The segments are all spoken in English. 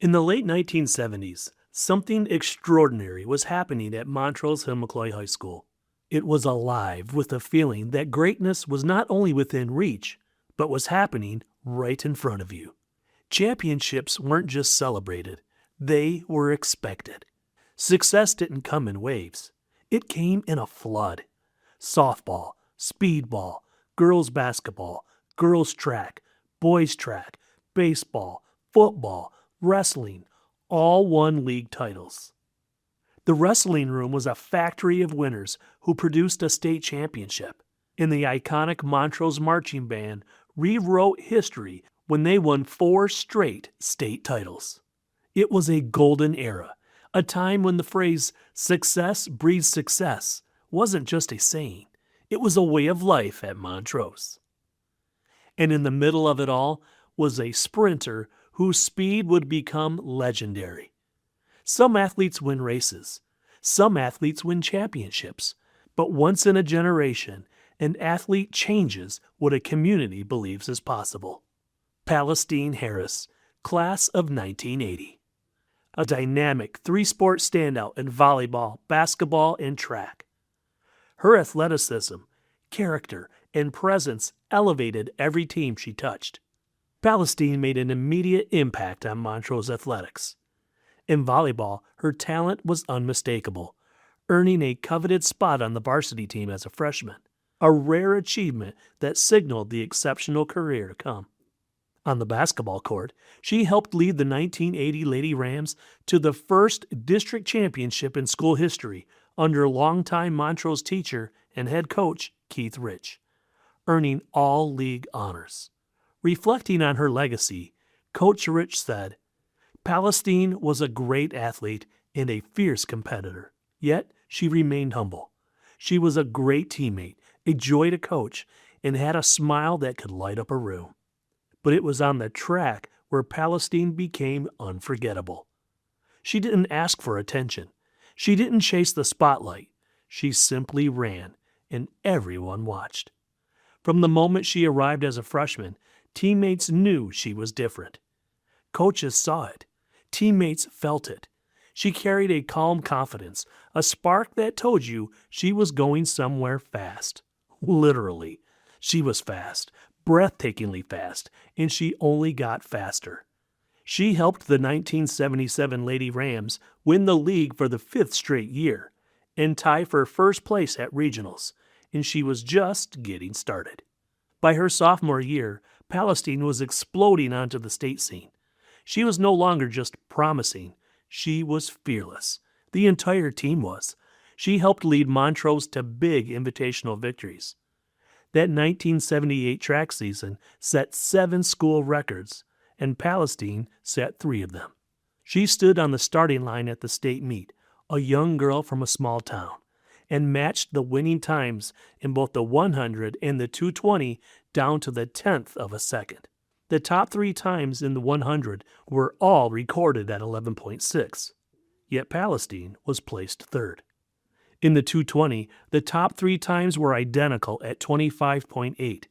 In the late 1970s, something extraordinary was happening at Montrose-Himmelkloy High School. It was alive with the feeling that greatness was not only within reach, but was happening right in front of you. Championships weren't just celebrated, they were expected. Success didn't come in waves. It came in a flood. Softball, speedball, girls basketball, girls track, boys track, baseball, football, wrestling, all won league titles. The wrestling room was a factory of winners who produced a state championship, and the iconic Montrose Marching Band rewrote history when they won 4 straight state titles. It was a golden era, a time when the phrase "success breeds success" wasn't just a saying, it was a way of life at Montrose. And in the middle of it all was a sprinter whose speed would become legendary. Some athletes win races. Some athletes win championships. But once in a generation, an athlete changes what a community believes is possible. Pallastean Harris, class of 1980. A dynamic 3-sport standout in volleyball, basketball, and track. Her athleticism, character, and presence elevated every team she touched. Pallastean made an immediate impact on Montrose athletics. In volleyball, her talent was unmistakable, earning a coveted spot on the varsity team as a freshman, a rare achievement that signaled the exceptional career to come. On the basketball court, she helped lead the 1980 Lady Rams to the first district championship in school history under longtime Montrose teacher and head coach Keith Rich, earning all league honors. Reflecting on her legacy, Coach Rich said, "Pallastean was a great athlete and a fierce competitor, yet she remained humble. She was a great teammate, a joy to coach, and had a smile that could light up a room." But it was on the track where Pallastean became unforgettable. She didn't ask for attention. She didn't chase the spotlight. She simply ran, and everyone watched. From the moment she arrived as a freshman, teammates knew she was different. Coaches saw it. Teammates felt it. She carried a calm confidence, a spark that told you she was going somewhere fast. Literally. She was fast, breathtakingly fast, and she only got faster. She helped the 1977 Lady Rams win the league for the 5th straight year and tie for first place at regionals, and she was just getting started. By her sophomore year, Pallastean was exploding onto the state scene. She was no longer just promising, she was fearless. The entire team was. She helped lead Montrose to big invitational victories. That 1978 track season set 7 school records, and Pallastean set 3 of them. She stood on the starting line at the state meet, a young girl from a small town, and matched the winning times in both the 100 and the 220 down to the 10th of a second. The top 3 times in the 100 were all recorded at 11.6, yet Pallastean was placed 3rd. In the 220, the top 3 times were identical at 25.8,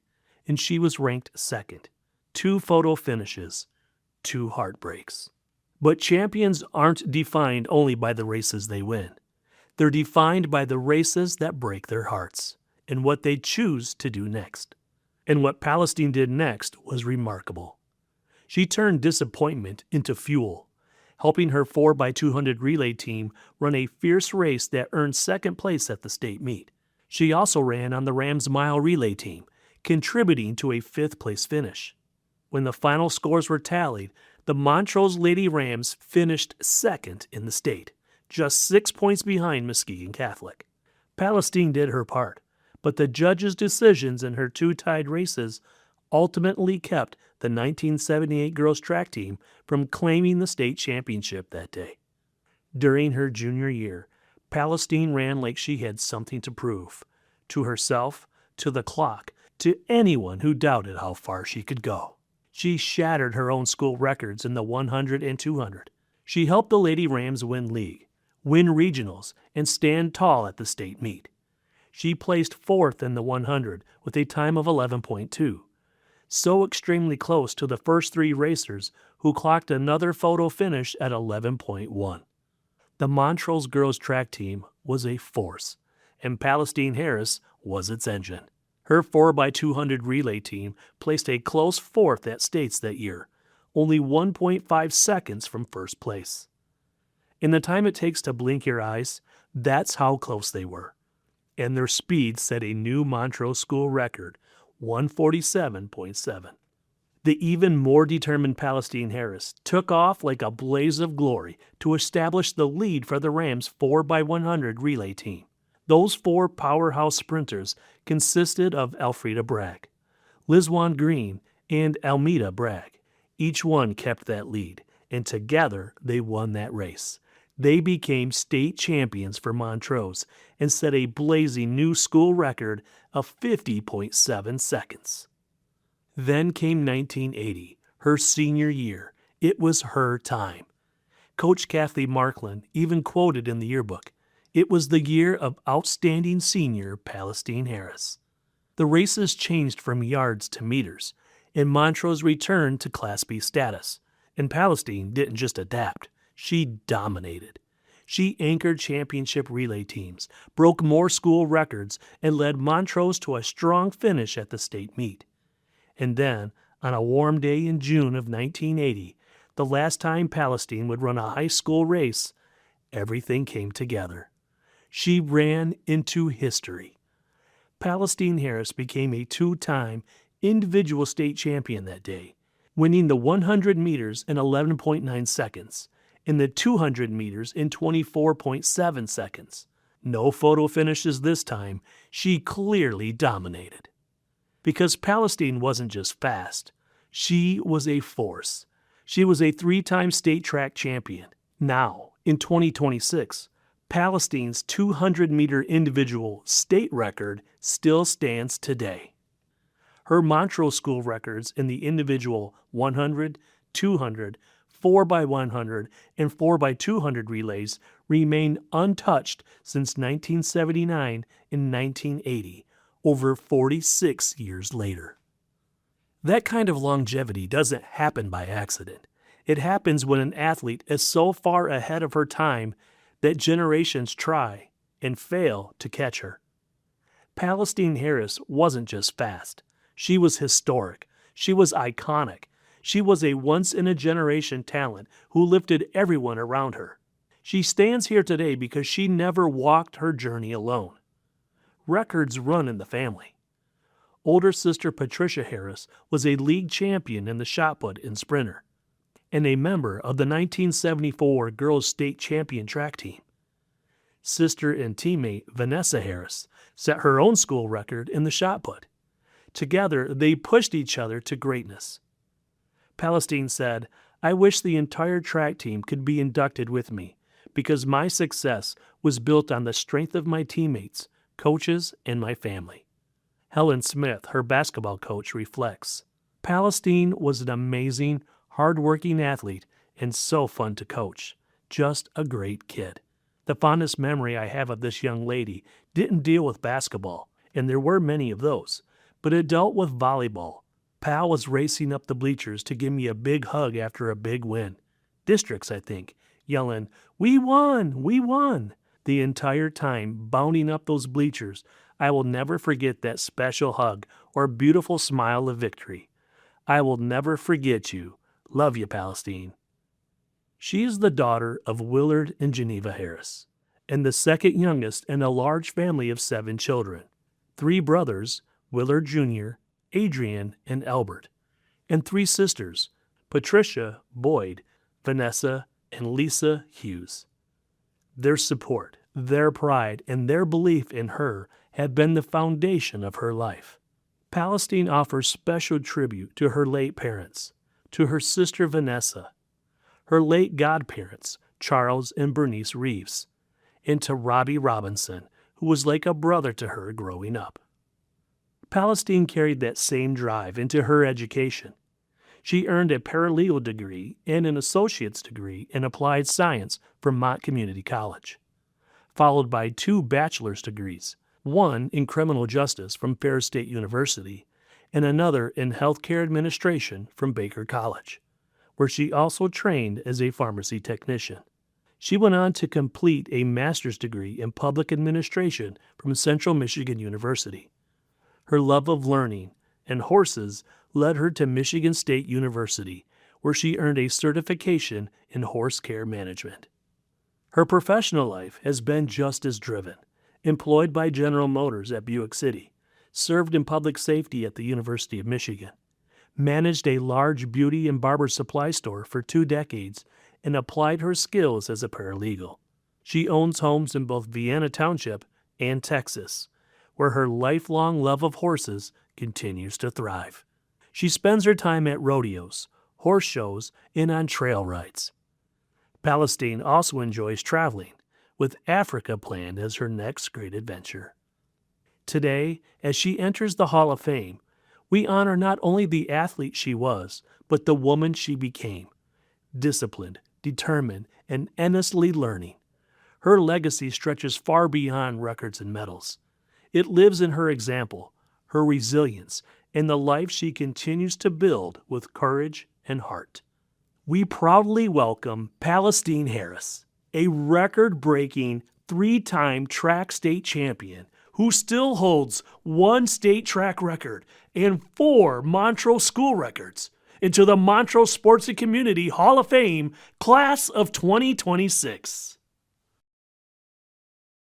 and she was ranked 2nd. 2 photo finishes, 2 heartbreaks. But champions aren't defined only by the races they win. They're defined by the races that break their hearts and what they choose to do next. And what Pallastean did next was remarkable. She turned disappointment into fuel, helping her 4x200 relay team run a fierce race that earned 2nd place at the state meet. She also ran on the Rams Mile relay team, contributing to a 5th place finish. When the final scores were tallied, the Montrose Lady Rams finished 2nd in the state, just 6 points behind Muskegon Catholic. Pallastean did her part, but the judges' decisions in her 2 tied races ultimately kept the 1978 girls track team from claiming the state championship that day. During her junior year, Pallastean ran like she had something to prove, to herself, to the clock, to anyone who doubted how far she could go. She shattered her own school records in the 100 and 200. She helped the Lady Rams win league, win regionals, and stand tall at the state meet. She placed 4th in the 100 with a time of 11.2. so extremely close to the first three racers who clocked another photo finish at 11.1. The Montrose girls track team was a force, and Pallastean Harris was its engine. Her 4x200 relay team placed a close fourth at States that year, only 1.5 seconds from first place. In the time it takes to blink your eyes, that's how close they were. And their speed set a new Montrose school record, 147.7. The even more determined Pallastean Harris took off like a blaze of glory to establish the lead for the Rams' 4x100 relay team. Those four powerhouse sprinters consisted of Elfrida Bragg, Lizwan Green, and Almeda Bragg. Each one kept that lead, and together they won that race. They became state champions for Montrose and set a blazing new school record of 50.7 seconds. Then came 1980, her senior year. It was her time. Coach Kathleen Markland even quoted in the yearbook, "It was the year of outstanding senior Pallastean Harris." The races changed from yards to meters, and Montrose returned to Class B status. And Pallastean didn't just adapt, she dominated. She anchored championship relay teams, broke more school records, and led Montrose to a strong finish at the state meet. And then, on a warm day in June of 1980, the last time Pallastean would run a high school race, everything came together. She ran into history. Pallastean Harris became a two-time individual state champion that day, winning the 100 meters in 11.9 seconds and the 200 meters in 24.7 seconds. No photo finishes this time. She clearly dominated. Because Pallastean wasn't just fast, she was a force. She was a three-time state track champion. Now, in 2026, Pallastean's 200-meter individual state record still stands today. Her Montrose school records in the individual 100, 200, 4x100, and 4x200 relays remain untouched since 1979 and 1980, over 46 years later. That kind of longevity doesn't happen by accident. It happens when an athlete is so far ahead of her time that generations try and fail to catch her. Pallastean Harris wasn't just fast. She was historic. She was iconic. She was a once-in-a-generation talent who lifted everyone around her. She stands here today because she never walked her journey alone. Records run in the family. Older sister Patricia Harris was a league champion in the shot put and sprinter, and a member of the 1974 girls state champion track team. Sister and teammate Vanessa Harris set her own school record in the shot put. Together, they pushed each other to greatness. Pallastean said, "I wish the entire track team could be inducted with me, because my success was built on the strength of my teammates, coaches, and my family." Helen Smith, her basketball coach, reflects, "Pallastean was an amazing, hard-working athlete and so fun to coach. Just a great kid." The fondest memory I have of this young lady didn't deal with basketball, and there were many of those, but it dealt with volleyball. Pal was racing up the bleachers to give me a big hug after a big win. Districts, I think, yelling, "We won! We won!" The entire time bounding up those bleachers, I will never forget that special hug or beautiful smile of victory. I will never forget you. Love you, Pallastean. She is the daughter of Willard and Geneva Harris, and the second youngest in a large family of 7 children. 3 brothers, Willard Jr., Adrian, and Albert, and 3 sisters, Patricia, Boyd, Vanessa, and Lisa Hughes. Their support, their pride, and their belief in her have been the foundation of her life. Pallastean offers special tribute to her late parents, to her sister Vanessa, her late godparents, Charles and Bernice Reeves, and to Robbie Robinson, who was like a brother to her growing up. Pallastean carried that same drive into her education. She earned a paralegal degree and an associate's degree in applied science from Mott Community College, followed by 2 bachelor's degrees, one in criminal justice from Ferris State University, and another in healthcare administration from Baker College, where she also trained as a pharmacy technician. She went on to complete a master's degree in public administration from Central Michigan University. Her love of learning and horses led her to Michigan State University, where she earned a certification in horse care management. Her professional life has been just as driven. Employed by General Motors at Buick City, served in public safety at the University of Michigan, managed a large beauty and barber supply store for 2 decades, and applied her skills as a paralegal. She owns homes in both Vienna Township and Texas, where her lifelong love of horses continues to thrive. She spends her time at rodeos, horse shows, and on trail rides. Pallastean also enjoys traveling, with Africa planned as her next great adventure. Today, as she enters the Hall of Fame, we honor not only the athlete she was, but the woman she became. Disciplined, determined, and endlessly learning. Her legacy stretches far beyond records and medals. It lives in her example, her resilience, and the life she continues to build with courage and heart. We proudly welcome Pallastean Harris, a record-breaking 3-time track state champion who still holds 1 state track record and 4 Montrose school records, into the Montrose Sports and Community Hall of Fame Class of 2026.